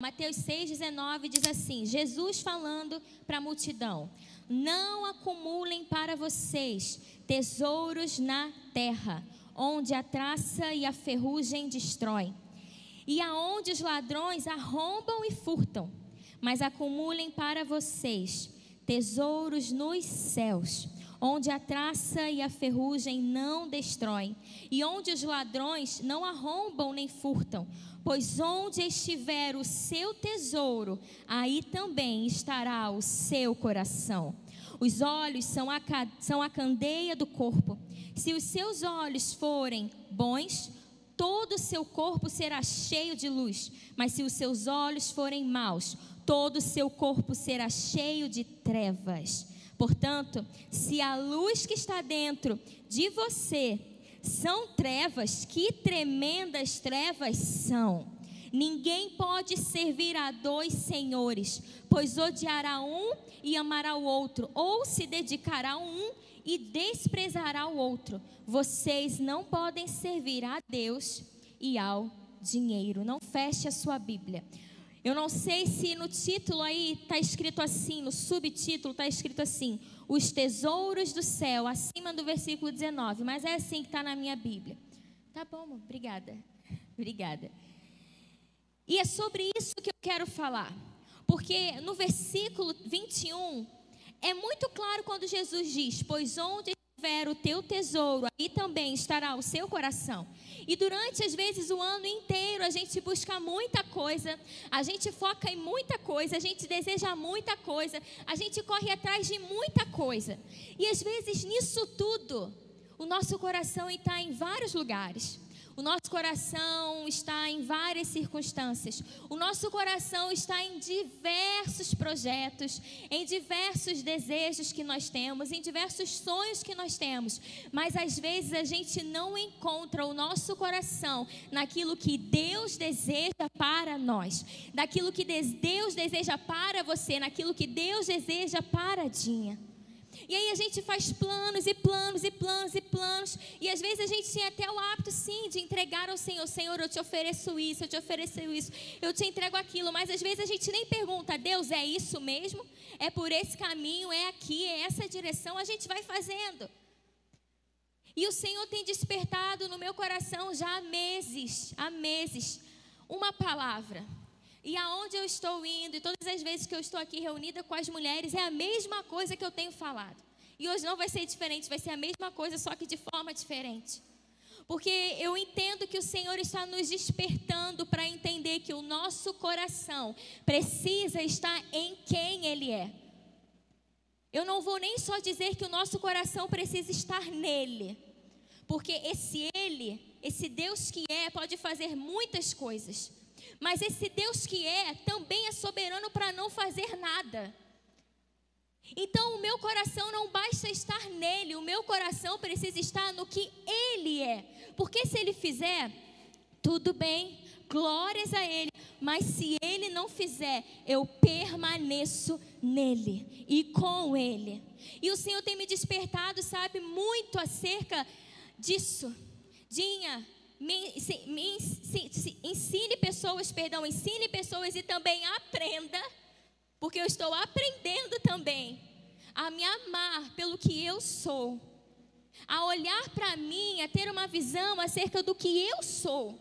Mateus 6,19 diz assim, Jesus falando para a multidão: não acumulem para vocês tesouros na terra, onde a traça e a ferrugem destroem, e aonde os ladrões arrombam e furtam, mas acumulem para vocês tesouros nos céus, onde a traça e a ferrugem não destroem, e onde os ladrões não arrombam nem furtam, pois onde estiver o seu tesouro, aí também estará o seu coração. Os olhos são a candeia do corpo. Se os seus olhos forem bons, todo o seu corpo será cheio de luz. Mas se os seus olhos forem maus, todo o seu corpo será cheio de trevas. Portanto, se a luz que está dentro de você são trevas, que tremendas trevas são! Ninguém pode servir a dois senhores, pois odiará um e amará o outro, ou se dedicará a um e desprezará o outro. Vocês não podem servir a Deus e ao dinheiro. Não feche a sua Bíblia. Eu não sei se no título aí está escrito assim, no subtítulo está escrito assim, os tesouros do céu, acima do versículo 19, mas é assim que está na minha Bíblia. Tá bom, amor, obrigada. Obrigada. E é sobre isso que eu quero falar, porque no versículo 21, é muito claro quando Jesus diz, pois onde estiver o teu tesouro, aí também estará o seu coração. E durante, às vezes, o ano inteiro, a gente busca muita coisa, a gente foca em muita coisa, a gente deseja muita coisa, a gente corre atrás de muita coisa. E às vezes, nisso tudo, o nosso coração está em vários lugares. O nosso coração está em várias circunstâncias. O nosso coração está em diversos projetos, em diversos desejos que nós temos, em diversos sonhos que nós temos. Mas às vezes a gente não encontra o nosso coração naquilo que Deus deseja para nós, naquilo que Deus deseja para você, naquilo que Deus deseja para a Dinha. E aí a gente faz planos e planos e planos e planos. E às vezes a gente tem até o hábito sim de entregar ao Senhor. Senhor, eu te ofereço isso, eu te ofereço isso, eu te entrego aquilo. Mas às vezes a gente nem pergunta, Deus, é isso mesmo? É por esse caminho, é aqui, é essa direção? A gente vai fazendo. E o Senhor tem despertado no meu coração já há meses, uma palavra. E aonde eu estou indo, e todas as vezes que eu estou aqui reunida com as mulheres, é a mesma coisa que eu tenho falado. E hoje não vai ser diferente, vai ser a mesma coisa, só que de forma diferente. Porque eu entendo que o Senhor está nos despertando para entender que o nosso coração precisa estar em quem Ele é. Eu não vou nem só dizer que o nosso coração precisa estar nele. Porque esse Ele, esse Deus que é, pode fazer muitas coisas. Mas esse Deus que é, também é soberano para não fazer nada. Então o meu coração não basta estar nele, o meu coração precisa estar no que Ele é. Porque se Ele fizer, tudo bem, glórias a Ele. Mas se Ele não fizer, eu permaneço nele e com Ele. E o Senhor tem me despertado, sabe, muito acerca disso. Dinha, ensine pessoas e também aprenda, porque eu estou aprendendo também a me amar pelo que eu sou, a olhar para mim, a ter uma visão acerca do que eu sou,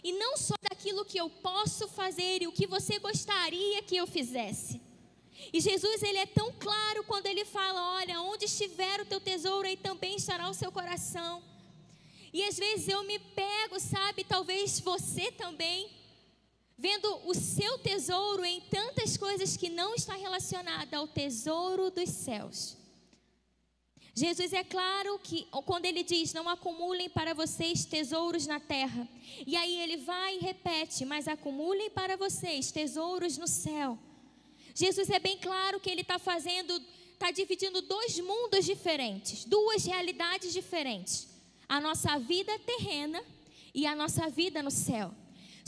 e não só daquilo que eu posso fazer e o que você gostaria que eu fizesse. E Jesus, Ele é tão claro quando Ele fala, olha, onde estiver o teu tesouro, aí também estará o seu coração. E às vezes eu me pego, sabe, talvez você também, vendo o seu tesouro em tantas coisas que não está relacionada ao tesouro dos céus. Jesus é claro que quando Ele diz, não acumulem para vocês tesouros na terra. E aí Ele vai e repete, mas acumulem para vocês tesouros no céu. Jesus é bem claro que Ele está dividindo dois mundos diferentes, duas realidades diferentes. A nossa vida terrena e a nossa vida no céu.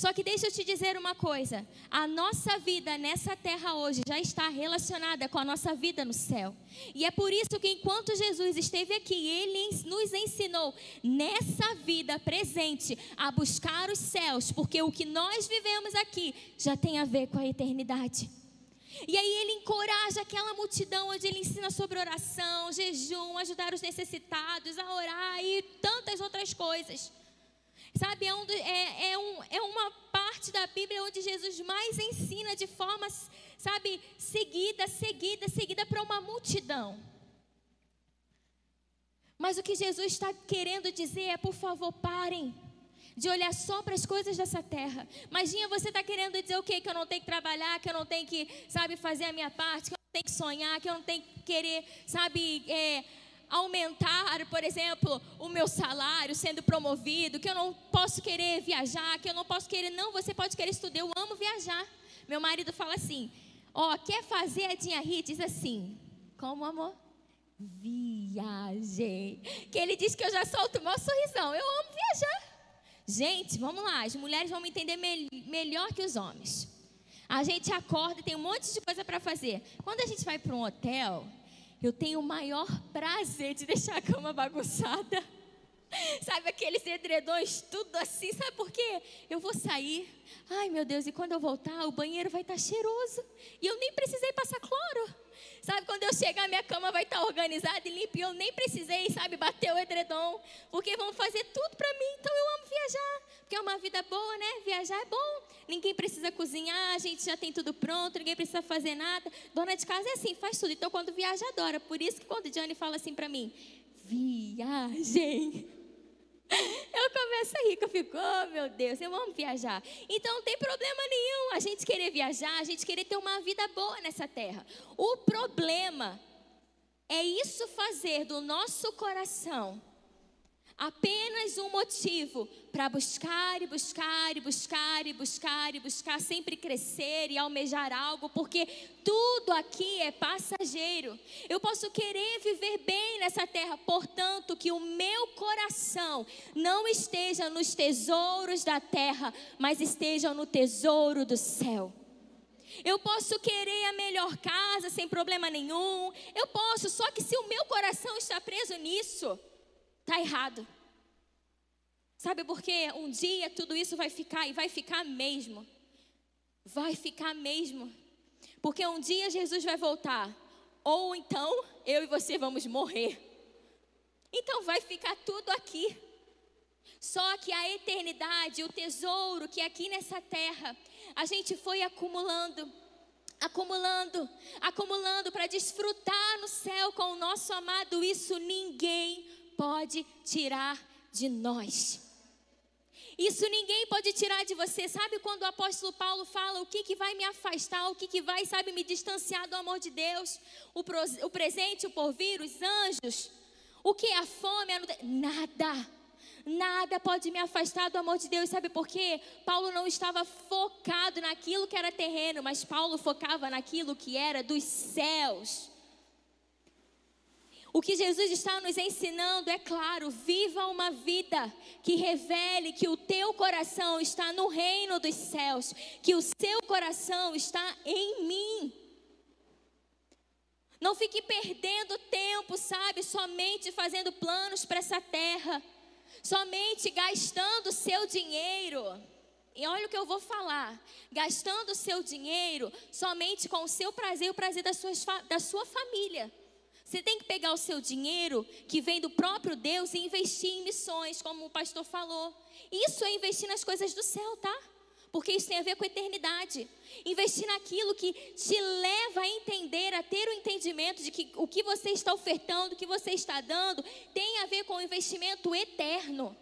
Só que deixa eu te dizer uma coisa, a nossa vida nessa terra hoje já está relacionada com a nossa vida no céu. E é por isso que enquanto Jesus esteve aqui, Ele nos ensinou nessa vida presente a buscar os céus, porque o que nós vivemos aqui já tem a ver com a eternidade. E aí Ele encoraja aquela multidão onde Ele ensina sobre oração, jejum, ajudar os necessitados, a orar e tantas outras coisas. Sabe, é uma parte da Bíblia onde Jesus mais ensina de forma, sabe, seguida para uma multidão. Mas o que Jesus está querendo dizer é, por favor, parem de olhar só para as coisas dessa terra. Imagina, você está querendo dizer o quê? Que eu não tenho que trabalhar, que eu não tenho que, sabe, fazer a minha parte, que eu não tenho que sonhar, que eu não tenho que querer, sabe, aumentar, por exemplo, o meu salário sendo promovido, que eu não posso querer viajar, que eu não posso querer, não, você pode querer estudar, eu amo viajar. Meu marido fala assim, quer fazer a Dinha rir? Diz assim, como amor? Viagem. Que ele diz que eu já solto o maior sorrisão, eu amo viajar. Gente, vamos lá, as mulheres vão me entender melhor que os homens. A gente acorda e tem um monte de coisa para fazer. Quando a gente vai para um hotel, eu tenho o maior prazer de deixar a cama bagunçada. Sabe, aqueles edredões, tudo assim, sabe por quê? Eu vou sair, ai meu Deus, e quando eu voltar, o banheiro vai estar cheiroso. E eu nem precisei passar cloro. Sabe, quando eu chegar, minha cama vai estar organizada e limpa. E eu nem precisei, sabe, bater o edredom. Porque vão fazer tudo para mim. Então eu amo viajar. Porque é uma vida boa, né? Viajar é bom. Ninguém precisa cozinhar, a gente já tem tudo pronto. Ninguém precisa fazer nada. Dona de casa é assim, faz tudo. Então quando viaja, adora. Por isso que quando Johnny fala assim para mim, viagem, eu começo a rir, que eu fico, oh meu Deus, eu amo viajar. Então não tem problema nenhum a gente querer viajar, a gente querer ter uma vida boa nessa terra. O problema é isso fazer do nosso coração apenas um motivo para buscar e buscar e buscar e buscar e buscar, sempre crescer e almejar algo, porque tudo aqui é passageiro. Eu posso querer viver bem nessa terra, portanto, que o meu coração não esteja nos tesouros da terra, mas esteja no tesouro do céu. Eu posso querer a melhor casa sem problema nenhum, eu posso, só que se o meu coração está preso nisso, está errado. Sabe por quê? Um dia tudo isso vai ficar, e vai ficar mesmo. Vai ficar mesmo. Porque um dia Jesus vai voltar. Ou então eu e você vamos morrer. Então vai ficar tudo aqui. Só que a eternidade, o tesouro que é aqui nessa terra, a gente foi acumulando para desfrutar no céu com o nosso amado. Isso ninguém pode tirar de nós. Isso ninguém pode tirar de você. Sabe quando o apóstolo Paulo fala o que vai me afastar, o que vai, sabe, me distanciar do amor de Deus? O presente, o porvir, os anjos, o que? A fome, nada pode me afastar do amor de Deus. Sabe por quê? Paulo não estava focado naquilo que era terreno, mas Paulo focava naquilo que era dos céus. O que Jesus está nos ensinando é claro, viva uma vida que revele que o teu coração está no reino dos céus, que o seu coração está em mim. Não fique perdendo tempo, sabe, somente fazendo planos para essa terra, somente gastando o seu dinheiro. E olha o que eu vou falar, gastando o seu dinheiro somente com o seu prazer e o prazer da sua família. Você tem que pegar o seu dinheiro, que vem do próprio Deus, e investir em missões, como o pastor falou. Isso é investir nas coisas do céu, tá? Porque isso tem a ver com a eternidade. Investir naquilo que te leva a entender, a ter o entendimento de que o que você está ofertando, o que você está dando, tem a ver com o investimento eterno.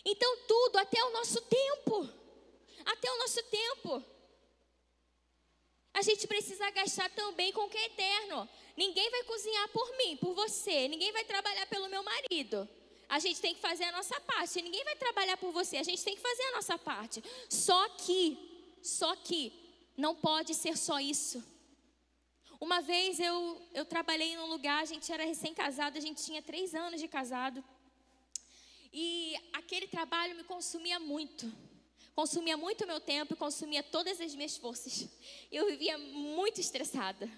Então tudo, até o nosso tempo. A gente precisa gastar também com o que é eterno. Ninguém vai cozinhar por mim, por você. Ninguém vai trabalhar pelo meu marido. A gente tem que fazer a nossa parte. Ninguém vai trabalhar por você. A gente tem que fazer a nossa parte. Só que não pode ser só isso. Uma vez eu trabalhei num lugar, a gente era recém-casado, a gente tinha 3 anos de casado. E aquele trabalho me consumia muito. consumia muito meu tempo, consumia todas as minhas forças. Eu vivia muito estressada,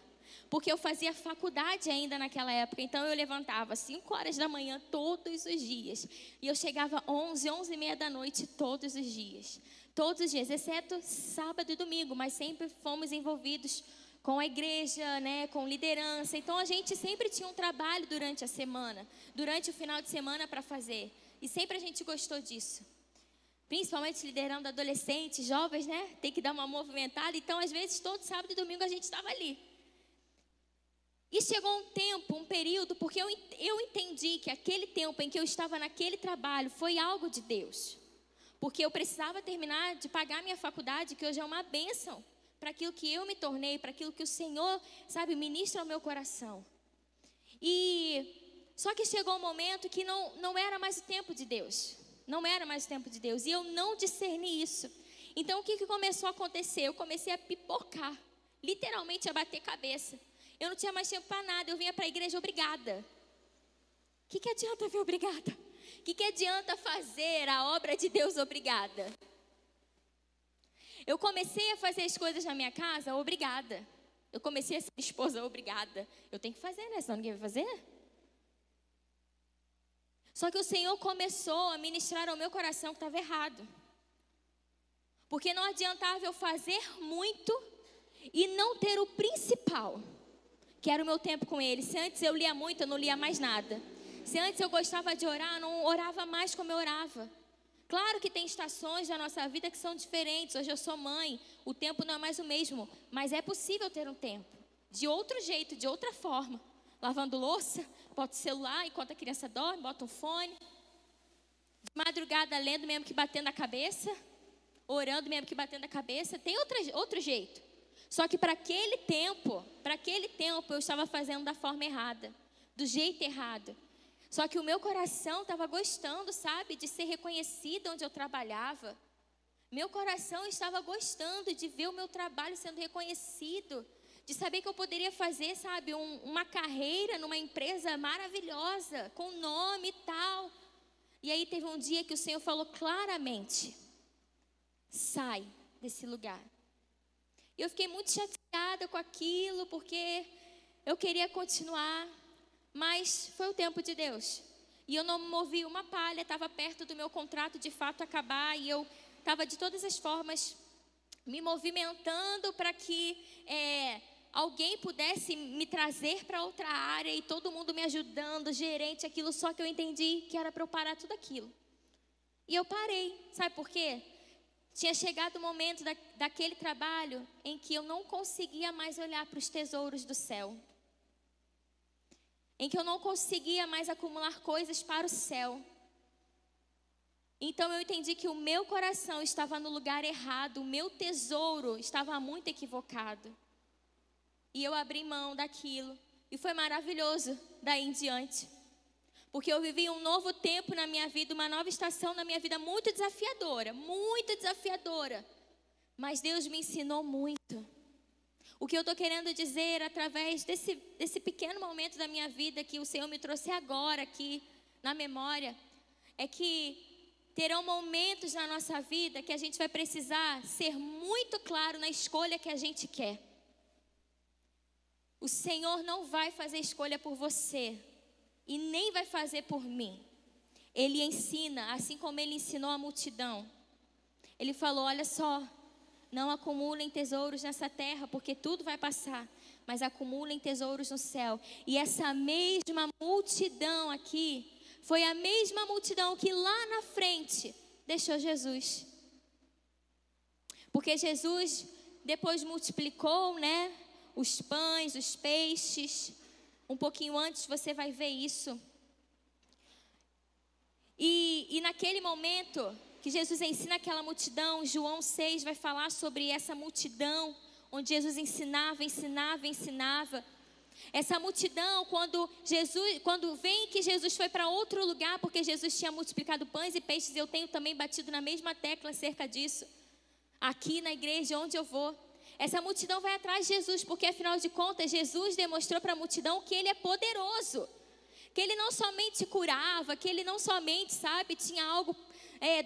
porque eu fazia faculdade ainda naquela época. Então eu levantava 5 horas da manhã todos os dias, e eu chegava 11h30 da noite todos os dias. Todos os dias, exceto sábado e domingo, mas sempre fomos envolvidos com a igreja, né, com liderança. Então a gente sempre tinha um trabalho durante a semana, durante o final de semana para fazer. E sempre a gente gostou disso. Principalmente liderando adolescentes, jovens, né? Tem que dar uma movimentada. Então, às vezes, todo sábado e domingo a gente estava ali. E chegou um tempo, um período, porque eu entendi que aquele tempo em que eu estava naquele trabalho foi algo de Deus. Porque eu precisava terminar de pagar minha faculdade, que hoje é uma bênção, para aquilo que eu me tornei, para aquilo que o Senhor, sabe, ministra ao meu coração. Só que chegou um momento que não era mais o tempo de Deus. Não era mais o tempo de Deus. E eu não discerni isso. Então, o que começou a acontecer? Eu comecei a pipocar. Literalmente, a bater cabeça. Eu não tinha mais tempo para nada. Eu vinha para a igreja obrigada. O que adianta vir obrigada? O que adianta fazer a obra de Deus obrigada? Eu comecei a fazer as coisas na minha casa obrigada. Eu comecei a ser esposa obrigada. Eu tenho que fazer, né? Senão ninguém vai fazer. Só que o Senhor começou a ministrar ao meu coração que estava errado. Porque não adiantava eu fazer muito e não ter o principal, que era o meu tempo com Ele. Se antes eu lia muito, eu não lia mais nada. Se antes eu gostava de orar, eu não orava mais como eu orava. Claro que tem estações da nossa vida que são diferentes. Hoje eu sou mãe, o tempo não é mais o mesmo. Mas é possível ter um tempo, de outro jeito, de outra forma. Lavando louça, bota o celular enquanto a criança dorme, bota um fone. De madrugada lendo mesmo que batendo a cabeça. Orando mesmo que batendo a cabeça. Tem outro jeito. Só que para aquele tempo eu estava fazendo da forma errada. Do jeito errado. Só que o meu coração estava gostando, sabe, de ser reconhecido onde eu trabalhava. Meu coração estava gostando de ver o meu trabalho sendo reconhecido. De saber que eu poderia fazer, sabe, uma carreira numa empresa maravilhosa, com nome e tal. E aí teve um dia que o Senhor falou claramente: sai desse lugar. E eu fiquei muito chateada com aquilo, porque eu queria continuar. Mas foi o tempo de Deus. E eu não movi uma palha, estava perto do meu contrato de fato acabar. E eu estava de todas as formas me movimentando para que alguém pudesse me trazer para outra área. E todo mundo me ajudando, gerente, aquilo. Só que eu entendi que era para eu parar tudo aquilo. E eu parei, sabe por quê? Tinha chegado o momento daquele trabalho em que eu não conseguia mais olhar para os tesouros do céu. Em que eu não conseguia mais acumular coisas para o céu. Então eu entendi que o meu coração estava no lugar errado, o meu tesouro estava muito equivocado. E eu abri mão daquilo. E foi maravilhoso daí em diante. Porque eu vivi um novo tempo na minha vida, uma nova estação na minha vida muito desafiadora. Muito desafiadora. Mas Deus me ensinou muito. O que eu estou querendo dizer através desse pequeno momento da minha vida que o Senhor me trouxe agora aqui na memória, é que terão momentos na nossa vida que a gente vai precisar ser muito claro na escolha que a gente quer. O Senhor não vai fazer escolha por você e nem vai fazer por mim. Ele ensina, assim como Ele ensinou a multidão. Ele falou: olha só, não acumulem tesouros nessa terra, porque tudo vai passar, mas acumulem tesouros no céu. E essa mesma multidão aqui foi a mesma multidão que lá na frente deixou Jesus. Porque Jesus depois multiplicou, né, os pães, os peixes. Um pouquinho antes você vai ver isso. E naquele momento que Jesus ensina aquela multidão, João 6 vai falar sobre essa multidão, onde Jesus ensinava. Essa multidão, quando vem que Jesus foi para outro lugar, porque Jesus tinha multiplicado pães e peixes, eu tenho também batido na mesma tecla acerca disso, aqui na igreja, onde eu vou. Essa multidão vai atrás de Jesus, porque afinal de contas, Jesus demonstrou para a multidão que Ele é poderoso. Que Ele não somente curava, que Ele não somente, sabe, tinha algo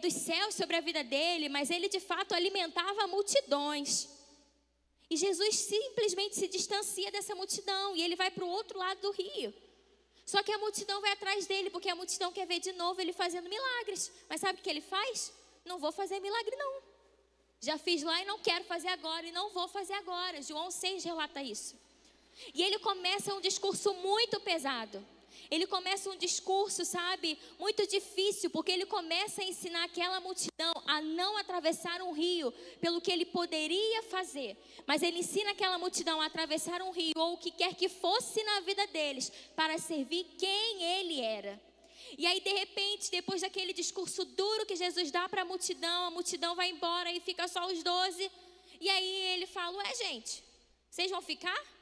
dos céus sobre a vida dele, mas ele de fato alimentava multidões. E Jesus simplesmente se distancia dessa multidão e ele vai para o outro lado do rio. Só que a multidão vai atrás dele, porque a multidão quer ver de novo ele fazendo milagres. Mas sabe o que ele faz? Não vou fazer milagre não. Já fiz lá e não quero fazer agora, e não vou fazer agora. João 6 relata isso. E ele começa um discurso muito pesado. Ele começa um discurso, sabe, muito difícil, porque ele começa a ensinar aquela multidão a não atravessar um rio pelo que ele poderia fazer. Mas ele ensina aquela multidão a atravessar um rio, ou o que quer que fosse na vida deles, para servir quem ele era. E aí, de repente, depois daquele discurso duro que Jesus dá para a multidão vai embora e fica só os 12. E aí ele fala, gente, vocês vão ficar?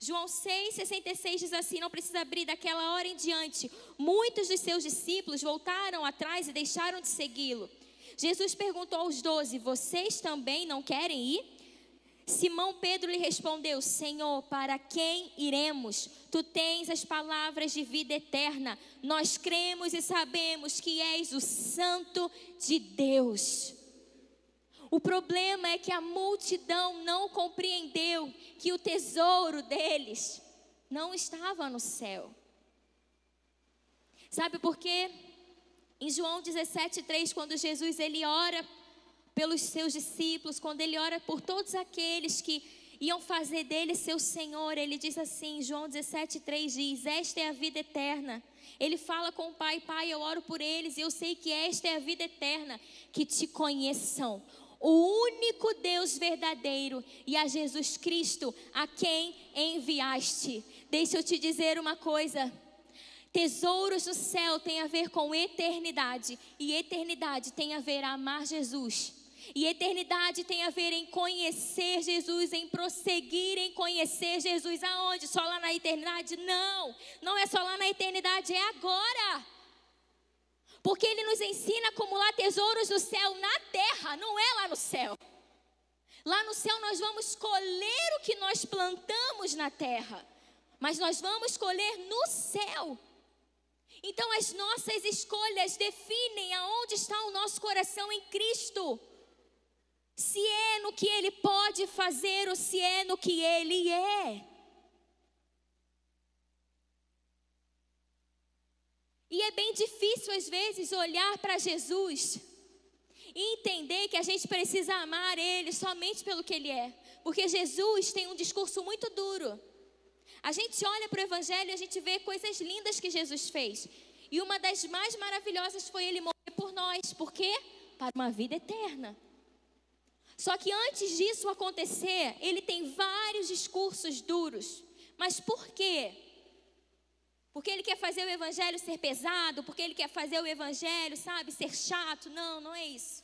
João 6,66 diz assim, não precisa abrir, daquela hora em diante, muitos dos seus discípulos voltaram atrás e deixaram de segui-lo. Jesus perguntou aos 12, vocês também não querem ir? Simão Pedro lhe respondeu, Senhor, para quem iremos? Tu tens as palavras de vida eterna, nós cremos e sabemos que és o Santo de Deus. O problema é que a multidão não compreendeu que o tesouro deles não estava no céu. Sabe por quê? Em João 17,3, quando Jesus ele ora pelos seus discípulos, quando ele ora por todos aqueles que iam fazer dele seu Senhor, ele diz assim, João 17,3 diz, esta é a vida eterna. Ele fala com o Pai, Pai, eu oro por eles e eu sei que esta é a vida eterna, que te conheçam. O único Deus verdadeiro e a Jesus Cristo a quem enviaste. Deixa eu te dizer uma coisa. Tesouros do céu tem a ver com eternidade. E eternidade tem a ver a amar Jesus. E eternidade tem a ver em conhecer Jesus, em prosseguir em conhecer Jesus. Aonde? Só lá na eternidade? Não, não é só lá na eternidade, é agora. Porque ele nos ensina a acumular tesouros do céu na terra, não é lá no céu. Lá no céu nós vamos colher o que nós plantamos na terra, mas nós vamos colher no céu. Então as nossas escolhas definem aonde está o nosso coração em Cristo. Se é no que Ele pode fazer ou se é no que Ele é. E é bem difícil às vezes olhar para Jesus e entender que a gente precisa amar Ele somente pelo que Ele é. Porque Jesus tem um discurso muito duro. A gente olha para o Evangelho e a gente vê coisas lindas que Jesus fez. E uma das mais maravilhosas foi Ele morrer por nós. Por quê? Para uma vida eterna. Só que antes disso acontecer, Ele tem vários discursos duros. Mas por quê? Porque Ele quer fazer o Evangelho ser pesado, porque Ele quer fazer o Evangelho, sabe, ser chato. Não, não é isso.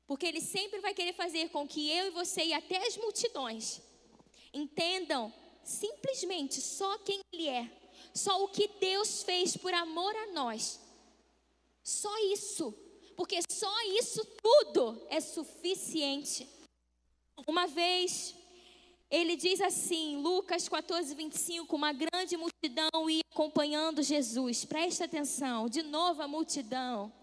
Porque Ele sempre vai querer fazer com que eu e você e até as multidões entendam simplesmente só quem Ele é. Só o que Deus fez por amor a nós. Só isso. Porque só isso tudo é suficiente. Uma vez... Ele diz assim, Lucas 14:25, uma grande multidão ia acompanhando Jesus. Presta atenção, de novo a multidão.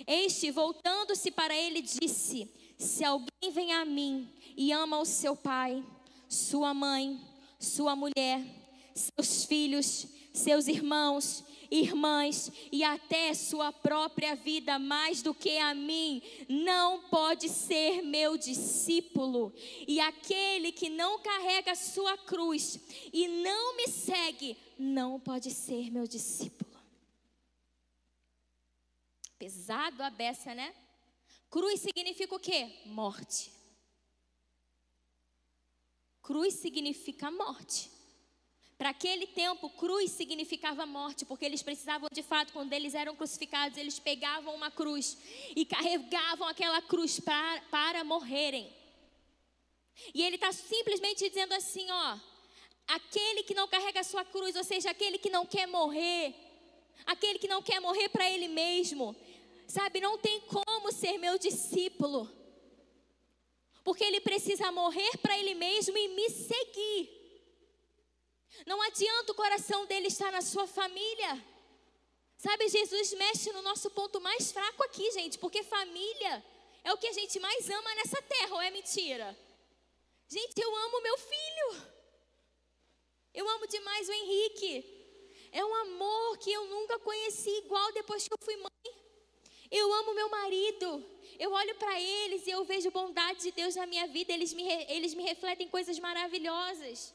Este, voltando-se para ele, disse, se alguém vem a mim e ama o seu pai, sua mãe, sua mulher, seus filhos, seus irmãos, irmãs e até sua própria vida mais do que a mim, não pode ser meu discípulo. E aquele que não carrega a sua cruz e não me segue, não pode ser meu discípulo. Pesado a beça, né? Cruz significa o quê? Morte. Cruz significa morte. Para aquele tempo, cruz significava morte, porque eles precisavam de fato, quando eles eram crucificados, eles pegavam uma cruz e carregavam aquela cruz para morrerem. E ele está simplesmente dizendo assim, aquele que não carrega a sua cruz, ou seja, aquele que não quer morrer para ele mesmo, sabe, não tem como ser meu discípulo, porque ele precisa morrer para ele mesmo e me seguir. Não adianta o coração dele estar na sua família. Sabe, Jesus mexe no nosso ponto mais fraco aqui, gente, porque família é o que a gente mais ama nessa terra, ou é mentira? Gente, eu amo meu filho. Eu amo demais o Henrique. É um amor que eu nunca conheci igual depois que eu fui mãe. Eu amo meu marido. Eu olho para eles e eu vejo bondade de Deus na minha vida. Eles me refletem coisas maravilhosas.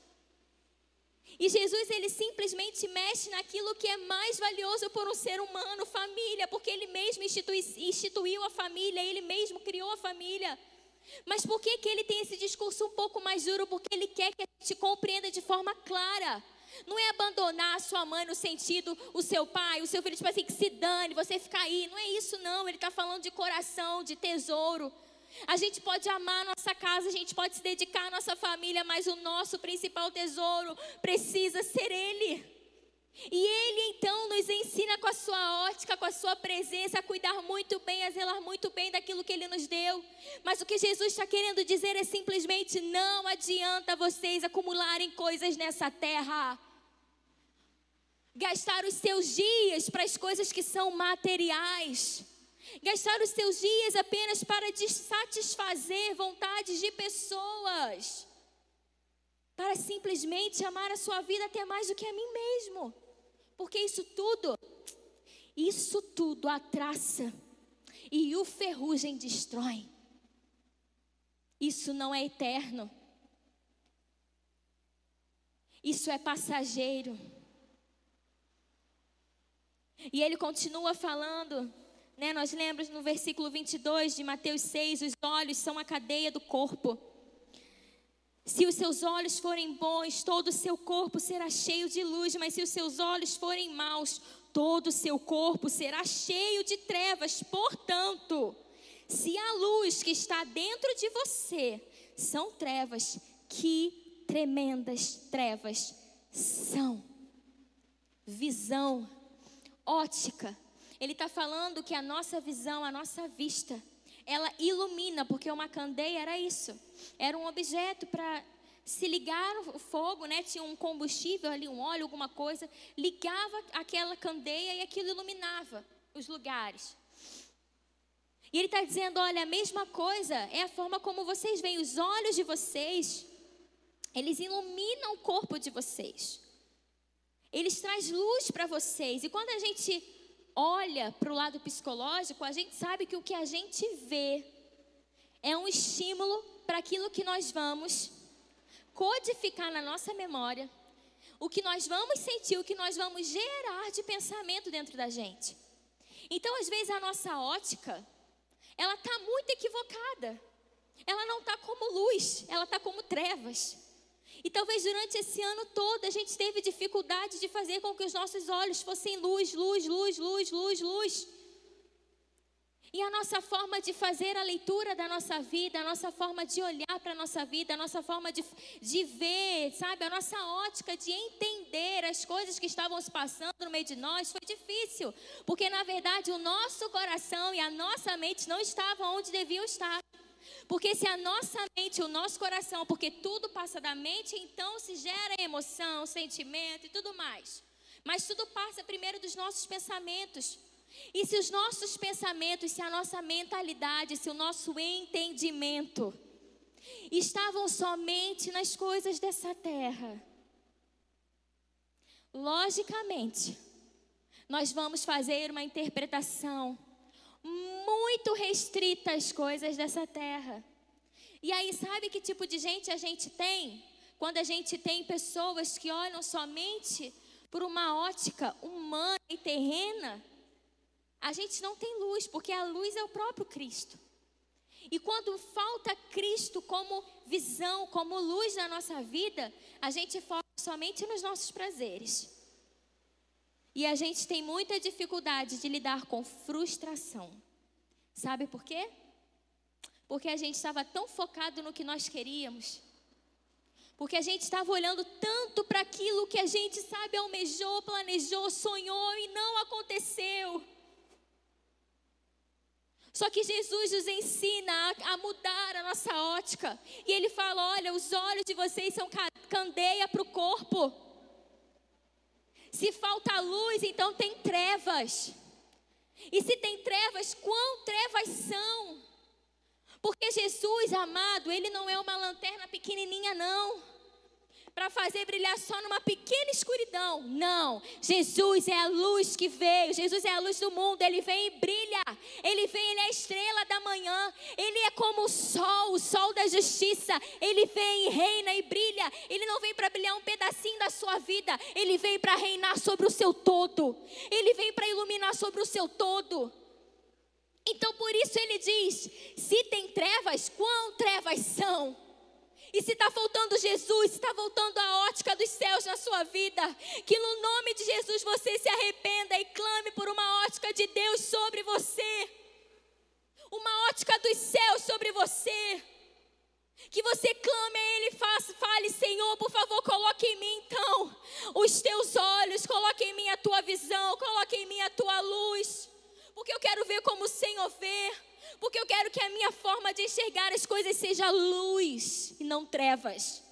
E Jesus, ele simplesmente mexe naquilo que é mais valioso por um ser humano, família, porque ele mesmo instituiu a família, ele mesmo criou a família. Mas por que ele tem esse discurso um pouco mais duro? Porque ele quer que a gente compreenda de forma clara. Não é abandonar a sua mãe no sentido, o seu pai, o seu filho, tipo assim, que se dane, você fica aí. Não é isso não, ele está falando de coração, de tesouro. A gente pode amar a nossa casa, a gente pode se dedicar à nossa família, mas o nosso principal tesouro precisa ser Ele. E Ele então nos ensina com a sua ótica, com a sua presença, a cuidar muito bem, a zelar muito bem daquilo que Ele nos deu. Mas o que Jesus está querendo dizer é simplesmente: não adianta vocês acumularem coisas nessa terra. Gastar os seus dias para as coisas que são materiais. Gastar os seus dias apenas para satisfazer vontades de pessoas. Para simplesmente amar a sua vida até mais do que a mim mesmo. Porque isso tudo a traça e o ferrugem destrói. Isso não é eterno. Isso é passageiro. E ele continua falando, né? Nós lembramos no versículo 22 de Mateus 6, os olhos são a cadeia do corpo. Se os seus olhos forem bons, todo o seu corpo será cheio de luz, mas se os seus olhos forem maus, todo o seu corpo será cheio de trevas. Portanto, se a luz que está dentro de você são trevas, que tremendas trevas são. Visão, ótica. Ele está falando que a nossa visão, a nossa vista, ela ilumina, porque uma candeia era isso. Era um objeto para se ligar o fogo, né? Tinha um combustível ali, um óleo, alguma coisa. Ligava aquela candeia e aquilo iluminava os lugares. E ele está dizendo, olha, a mesma coisa é a forma como vocês veem. Os olhos de vocês, eles iluminam o corpo de vocês. Eles trazem luz para vocês. E quando a gente olha para o lado psicológico, a gente sabe que o que a gente vê é um estímulo para aquilo que nós vamos codificar na nossa memória, o que nós vamos sentir, o que nós vamos gerar de pensamento dentro da gente. Então, às vezes, a nossa ótica, ela está muito equivocada. Ela não está como luz, ela está como trevas. E talvez durante esse ano todo a gente teve dificuldade de fazer com que os nossos olhos fossem luz, luz, luz, luz, luz, luz. E a nossa forma de fazer a leitura da nossa vida, a nossa forma de olhar para a nossa vida, a nossa forma de ver, sabe? A nossa ótica de entender as coisas que estavam se passando no meio de nós foi difícil. Porque na verdade o nosso coração e a nossa mente não estavam onde deviam estar. Porque se a nossa mente, o nosso coração, porque tudo passa da mente, então se gera emoção, sentimento e tudo mais. Mas tudo passa primeiro dos nossos pensamentos. E se os nossos pensamentos, se a nossa mentalidade, se o nosso entendimento estavam somente nas coisas dessa terra, logicamente, nós vamos fazer uma interpretação muito restrita às coisas dessa terra. E aí, sabe que tipo de gente a gente tem? Quando a gente tem pessoas que olham somente por uma ótica humana e terrena, a gente não tem luz, porque a luz é o próprio Cristo. E quando falta Cristo como visão, como luz na nossa vida, a gente foca somente nos nossos prazeres. E a gente tem muita dificuldade de lidar com frustração. Sabe por quê? Porque a gente estava tão focado no que nós queríamos. Porque a gente estava olhando tanto para aquilo que a gente, sabe, almejou, planejou, sonhou e não aconteceu. Só que Jesus nos ensina a mudar a nossa ótica. E Ele fala, olha, os olhos de vocês são candeia para o corpo. Se falta luz, então tem trevas. E se tem trevas, quão trevas são? Porque Jesus, amado, Ele não é uma lanterna pequenininha, não, para fazer brilhar só numa pequena escuridão. Não, Jesus é a luz que veio. Jesus é a luz do mundo. Ele vem e brilha. Ele vem, Ele é a estrela da manhã. Ele é como o sol da justiça. Ele vem e reina e brilha. Ele não vem para brilhar um pedacinho da sua vida. Ele vem para reinar sobre o seu todo. Ele vem para iluminar sobre o seu todo. Então por isso Ele diz, se tem trevas, quão trevas são? E se está faltando Jesus, se está faltando a ótica dos céus na sua vida, que no nome de Jesus você se arrependa e clame por uma ótica de Deus sobre você. Uma ótica dos céus sobre você. Que você clame a Ele e fale, Senhor, por favor, coloque em mim então os teus olhos, coloque em mim a tua visão, coloque em mim a tua luz. Porque eu quero ver como o Senhor vê. Porque eu quero que a minha forma de enxergar as coisas seja luz e não trevas.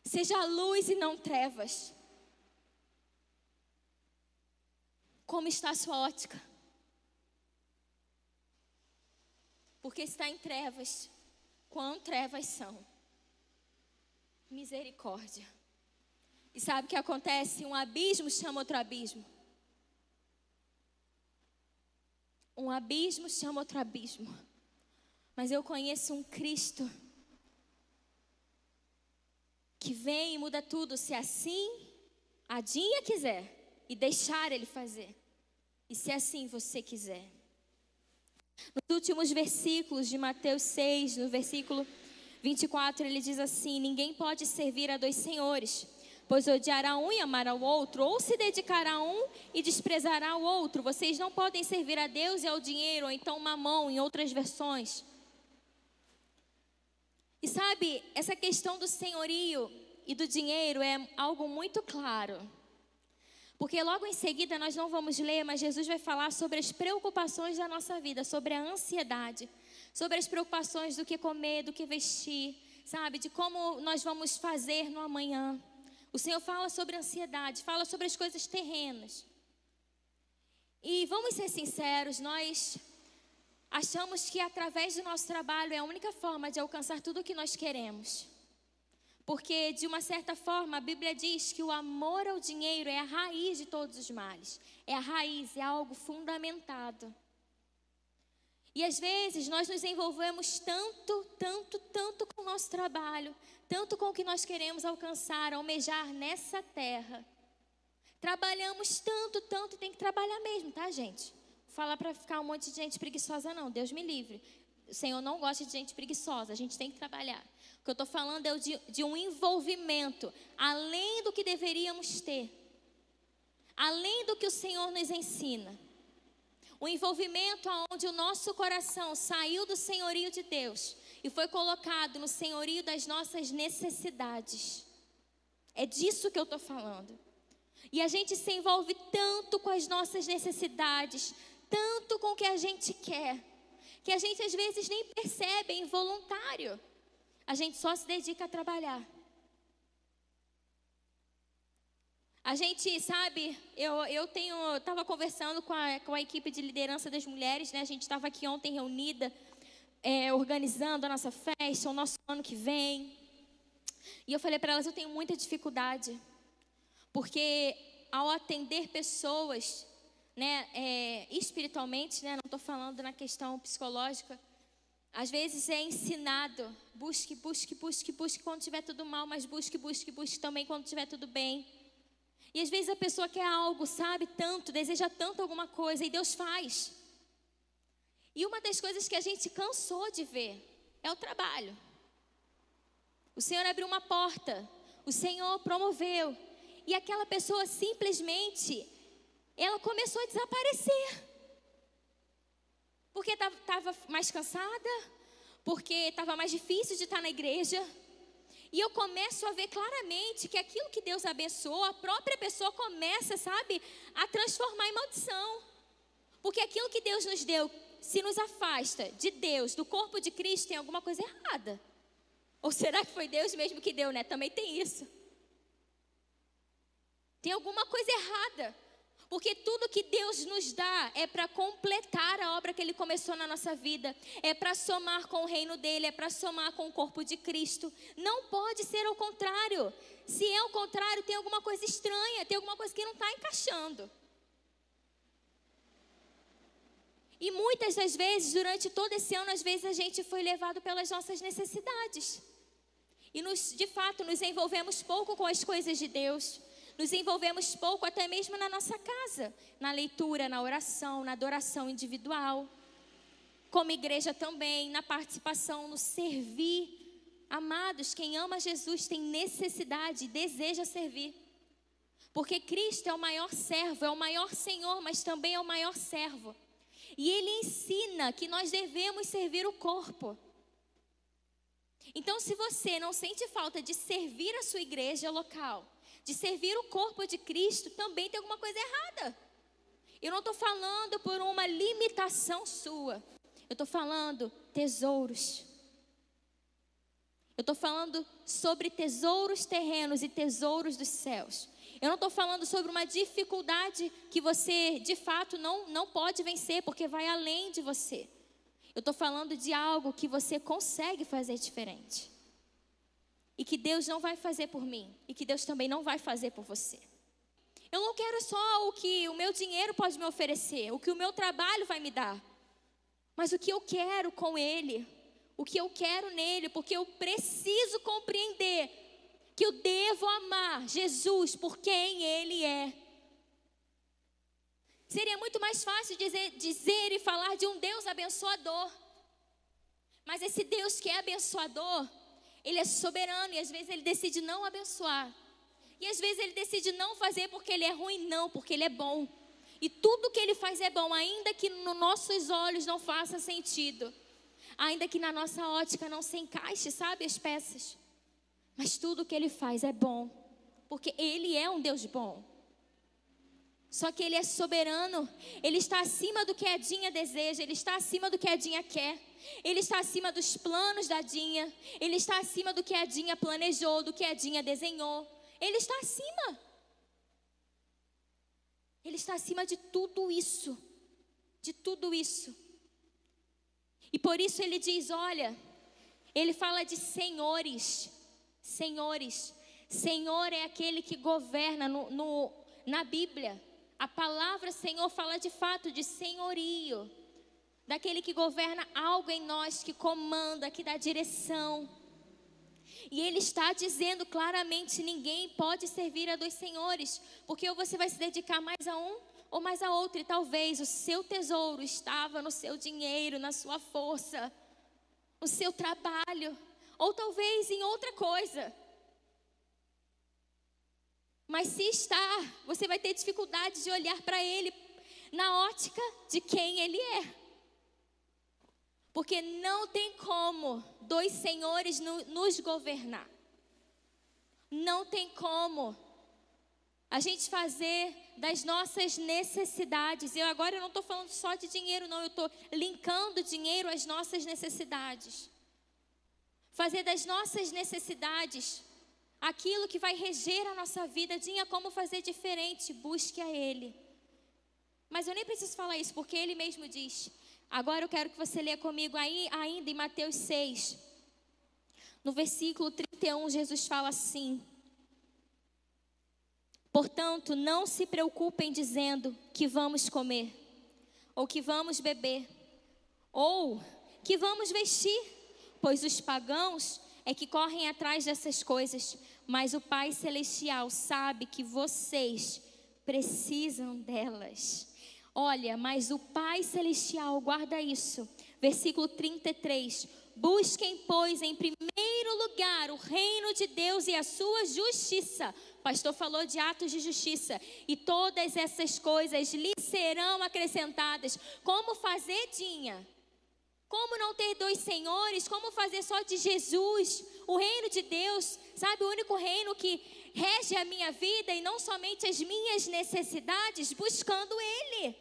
Seja luz e não trevas. Como está a sua ótica? Porque está em trevas. Quão trevas são? Misericórdia. E sabe o que acontece? Um abismo chama outro abismo. Um abismo chama outro abismo. Mas eu conheço um Cristo que vem e muda tudo, se assim a Dinha quiser e deixar Ele fazer. E se assim você quiser. Nos últimos versículos de Mateus 6, no versículo 24, ele diz assim: ninguém pode servir a dois senhores, pois odiará um e amará o outro, ou se dedicará a um e desprezará o outro. Vocês não podem servir a Deus e ao dinheiro, ou então mamão, em outras versões. E sabe, essa questão do senhorio e do dinheiro é algo muito claro. Porque logo em seguida nós não vamos ler, mas Jesus vai falar sobre as preocupações da nossa vida, sobre a ansiedade, sobre as preocupações do que comer, do que vestir, sabe, de como nós vamos fazer no amanhã. O Senhor fala sobre ansiedade, fala sobre as coisas terrenas. E vamos ser sinceros, nós achamos que através do nosso trabalho é a única forma de alcançar tudo o que nós queremos. Porque de uma certa forma a Bíblia diz que o amor ao dinheiro é a raiz de todos os males. É a raiz, é algo fundamentado. E às vezes nós nos envolvemos tanto com o nosso trabalho, tanto com o que nós queremos alcançar, almejar nessa terra. Trabalhamos tanto, tem que trabalhar mesmo, tá, gente? Vou falar para ficar um monte de gente preguiçosa não, Deus me livre. O Senhor não gosta de gente preguiçosa, a gente tem que trabalhar. O que eu estou falando é de um envolvimento, além do que deveríamos ter. Além do que o Senhor nos ensina. Um envolvimento onde o nosso coração saiu do senhorio de Deus e foi colocado no senhorio das nossas necessidades. É disso que eu estou falando. E a gente se envolve tanto com as nossas necessidades, tanto com o que a gente quer, que a gente às vezes nem percebe, é involuntário. A gente só se dedica a trabalhar. A gente sabe, eu estava conversando com a equipe de liderança das mulheres, né? A gente estava aqui ontem reunida, organizando a nossa festa, o nosso ano que vem. E eu falei para elas, eu tenho muita dificuldade, porque ao atender pessoas, né, espiritualmente, né? Não estou falando na questão psicológica. Às vezes é ensinado, busque quando estiver tudo mal, mas busque também quando estiver tudo bem. E às vezes a pessoa quer algo, sabe, tanto, deseja tanto alguma coisa, e Deus faz. E uma das coisas que a gente cansou de ver é o trabalho. O Senhor abriu uma porta, o Senhor promoveu, e aquela pessoa simplesmente, ela começou a desaparecer. Porque estava mais cansada, porque estava mais difícil de estar na igreja. E eu começo a ver claramente que aquilo que Deus abençoou, a própria pessoa começa, sabe, a transformar em maldição. Porque aquilo que Deus nos deu, se nos afasta de Deus, do corpo de Cristo, tem alguma coisa errada. Ou será que foi Deus mesmo que deu, né? Também tem isso. Tem alguma coisa errada. Porque tudo que Deus nos dá é para completar a obra que Ele começou na nossa vida. É para somar com o reino dEle, é para somar com o corpo de Cristo. Não pode ser ao contrário. Se é ao contrário, tem alguma coisa estranha, tem alguma coisa que não está encaixando. E muitas das vezes, durante todo esse ano, às vezes a gente foi levado pelas nossas necessidades. E de fato, nos envolvemos pouco com as coisas de Deus. Nos envolvemos pouco até mesmo na nossa casa, na leitura, na oração, na adoração individual, como igreja também, na participação, no servir. Amados, quem ama Jesus tem necessidade e deseja servir. Porque Cristo é o maior servo, é o maior Senhor, mas também é o maior servo. E Ele ensina que nós devemos servir o corpo. Então, se você não sente falta de servir a sua igreja local, de servir o corpo de Cristo, também tem alguma coisa errada. Eu não estou falando por uma limitação sua. Eu estou falando tesouros. Eu estou falando sobre tesouros terrenos e tesouros dos céus. Eu não estou falando sobre uma dificuldade que você, de fato, não pode vencer, porque vai além de você. Eu estou falando de algo que você consegue fazer diferente. E que Deus não vai fazer por mim. E que Deus também não vai fazer por você. Eu não quero só o que o meu dinheiro pode me oferecer. O que o meu trabalho vai me dar. Mas o que eu quero com Ele. O que eu quero nele. Porque eu preciso compreender que eu devo amar Jesus por quem Ele é. Seria muito mais fácil dizer e falar de um Deus abençoador. Mas esse Deus que é abençoador, Ele é soberano e às vezes Ele decide não abençoar. E às vezes Ele decide não fazer porque Ele é ruim, não, porque Ele é bom. E tudo que Ele faz é bom, ainda que nos nossos olhos não faça sentido. Ainda que na nossa ótica não se encaixe, sabe, as peças. Mas tudo que Ele faz é bom, porque Ele é um Deus bom. Só que Ele é soberano, Ele está acima do que a Dinha deseja, Ele está acima do que a Dinha quer. Ele está acima dos planos da Dinha, Ele está acima do que a Dinha planejou, do que a Dinha desenhou. Ele está acima. Ele está acima de tudo isso, de tudo isso. E por isso Ele diz, olha, Ele fala de senhores, senhores. Senhor é aquele que governa na Bíblia. A palavra Senhor fala de fato de senhorio. Daquele que governa algo em nós, que comanda, que dá direção. E Ele está dizendo claramente, ninguém pode servir a dois senhores. Porque ou você vai se dedicar mais a um ou mais a outro. E talvez o seu tesouro estava no seu dinheiro, na sua força, no seu trabalho. Ou talvez em outra coisa. Mas se está, você vai ter dificuldade de olhar para Ele na ótica de quem Ele é. Porque não tem como dois senhores nos governar. Não tem como a gente fazer das nossas necessidades. Agora eu não estou falando só de dinheiro, não. Eu estou linkando dinheiro às nossas necessidades. Fazer das nossas necessidades aquilo que vai reger a nossa vida. Dinha, como fazer diferente? Busque a Ele. Mas eu nem preciso falar isso, porque Ele mesmo diz. Agora eu quero que você leia comigo aí, ainda em Mateus 6. No versículo 31, Jesus fala assim. Portanto, não se preocupem dizendo que vamos comer, ou que vamos beber, ou que vamos vestir, pois os pagãos é que correm atrás dessas coisas, mas o Pai Celestial sabe que vocês precisam delas. Olha, mas o Pai Celestial, guarda isso, versículo 33, busquem, pois, em primeiro lugar o reino de Deus e a sua justiça. O pastor falou de atos de justiça. E todas essas coisas lhe serão acrescentadas. Como fazer, Dinha? Como não ter dois senhores? Como fazer só de Jesus? O reino de Deus, sabe, o único reino que rege a minha vida e não somente as minhas necessidades, buscando Ele.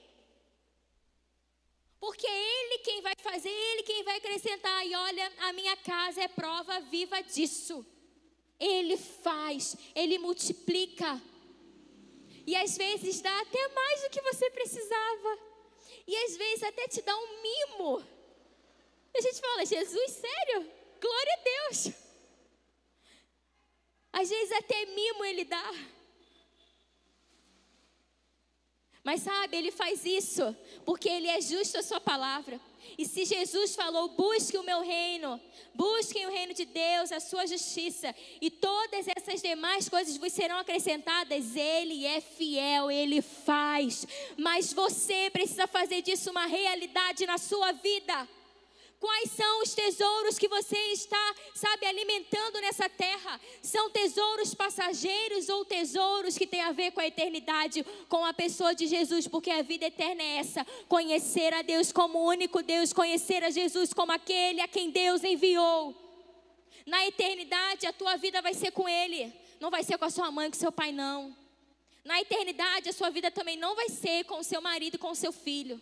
Porque é Ele quem vai fazer, Ele quem vai acrescentar. E olha, a minha casa é prova viva disso. Ele faz, Ele multiplica. E às vezes dá até mais do que você precisava. E às vezes até te dá um mimo. E a gente fala, Jesus, sério? Glória a Deus. Às vezes até mimo Ele dá. Mas sabe, Ele faz isso porque Ele é justo à sua palavra. E se Jesus falou, busque o meu reino, busquem o reino de Deus, a sua justiça, e todas essas demais coisas vos serão acrescentadas, Ele é fiel, Ele faz. Mas você precisa fazer disso uma realidade na sua vida. Quais são os tesouros que você está, alimentando nessa terra? São tesouros passageiros ou tesouros que têm a ver com a eternidade, com a pessoa de Jesus? Porque a vida eterna é essa: conhecer a Deus como o único Deus, conhecer a Jesus como aquele a quem Deus enviou. Na eternidade, a tua vida vai ser com Ele, não vai ser com a sua mãe, com o seu pai, não. Na eternidade, a sua vida também não vai ser com o seu marido e com o seu filho.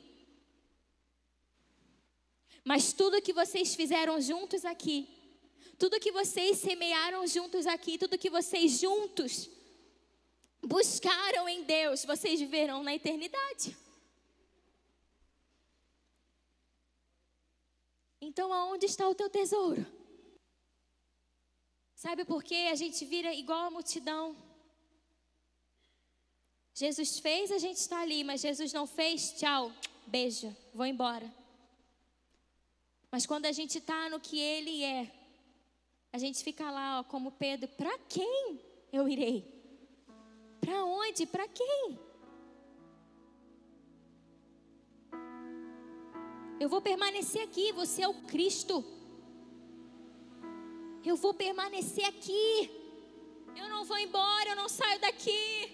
Mas tudo que vocês fizeram juntos aqui, tudo que vocês semearam juntos aqui, tudo que vocês juntos buscaram em Deus, vocês viverão na eternidade. Então, aonde está o teu tesouro? Sabe por quê? A gente vira igual a multidão. Jesus fez, a gente está ali, mas Jesus não fez, tchau, beijo, vou embora. Mas quando a gente está no que Ele é, a gente fica lá, como Pedro, para quem eu irei? Para onde? Para quem? Eu vou permanecer aqui, você é o Cristo. Eu vou permanecer aqui. Eu não vou embora, eu não saio daqui.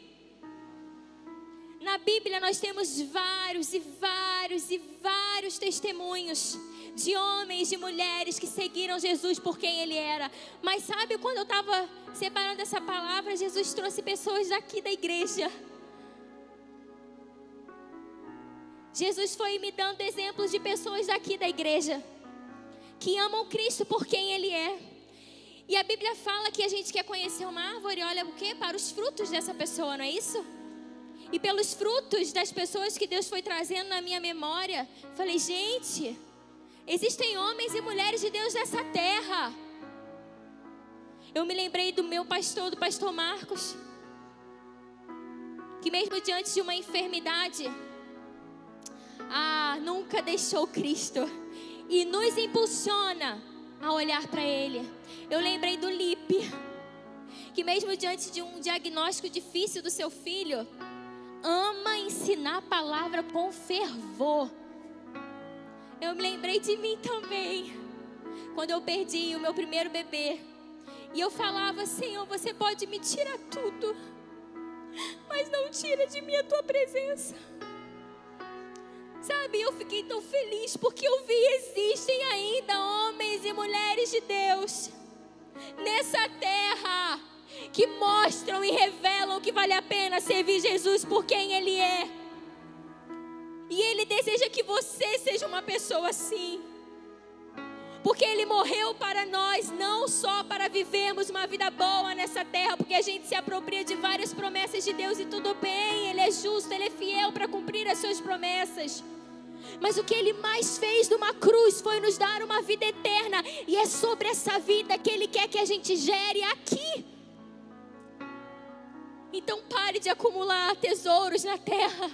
Na Bíblia nós temos vários testemunhos de homens, de mulheres que seguiram Jesus por quem Ele era. Mas sabe, quando eu estava separando essa palavra, Jesus trouxe pessoas daqui da igreja. Jesus foi me dando exemplos de pessoas daqui da igreja que amam Cristo por quem Ele é. E a Bíblia fala que a gente quer conhecer uma árvore, olha o quê? Para os frutos dessa pessoa, não é isso? E pelos frutos das pessoas que Deus foi trazendo na minha memória, falei, gente, existem homens e mulheres de Deus nessa terra. Eu me lembrei do meu pastor, do pastor Marcos, que mesmo diante de uma enfermidade, nunca deixou Cristo e nos impulsiona a olhar para Ele. Eu lembrei do Lipe, que mesmo diante de um diagnóstico difícil do seu filho, ama ensinar a palavra com fervor. Eu me lembrei de mim também, quando eu perdi o meu primeiro bebê. E eu falava, Senhor, você pode me tirar tudo, mas não tira de mim a tua presença. Sabe, eu fiquei tão feliz porque eu vi, existem ainda homens e mulheres de Deus nessa terra que mostram e revelam que vale a pena servir Jesus por quem Ele é. E Ele deseja que você seja uma pessoa assim, porque Ele morreu para nós, não só para vivermos uma vida boa nessa terra, porque a gente se apropria de várias promessas de Deus e tudo bem, Ele é justo, Ele é fiel para cumprir as suas promessas. Mas o que Ele mais fez numa cruz foi nos dar uma vida eterna, e é sobre essa vida que Ele quer que a gente gere aqui. Então pare de acumular tesouros na terra.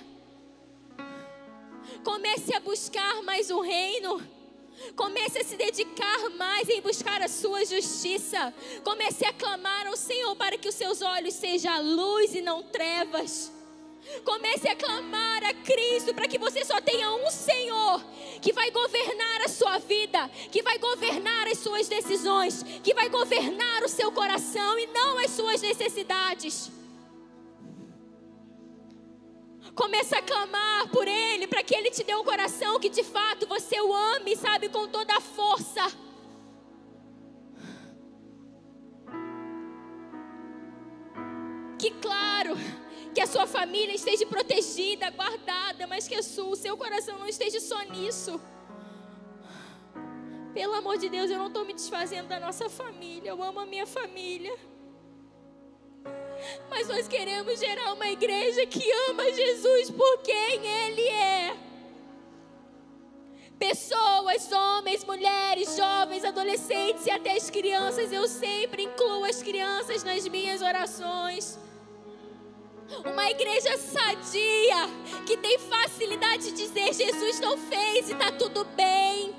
Comece a buscar mais o reino. Comece a se dedicar mais em buscar a sua justiça. Comece a clamar ao Senhor para que os seus olhos sejam luz e não trevas. Comece a clamar a Cristo para que você só tenha um Senhor que vai governar a sua vida, que vai governar as suas decisões, que vai governar o seu coração e não as suas necessidades. Comece a clamar por Ele, para que Ele te dê um coração que de fato você o ame, sabe, com toda a força. Que claro, que a sua família esteja protegida, guardada, mas que o seu coração não esteja só nisso. Pelo amor de Deus, eu não estou me desfazendo da nossa família, eu amo a minha família. Mas nós queremos gerar uma igreja que ama Jesus por quem Ele é. Pessoas, homens, mulheres, jovens, adolescentes e até as crianças. Eu sempre incluo as crianças nas minhas orações. Uma igreja sadia, que tem facilidade de dizer: Jesus não fez e está tudo bem.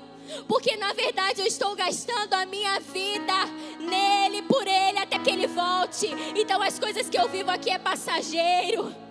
Porque na verdade eu estou gastando a minha vida nele, por ele, até que ele volte. Então as coisas que eu vivo aqui é passageiro.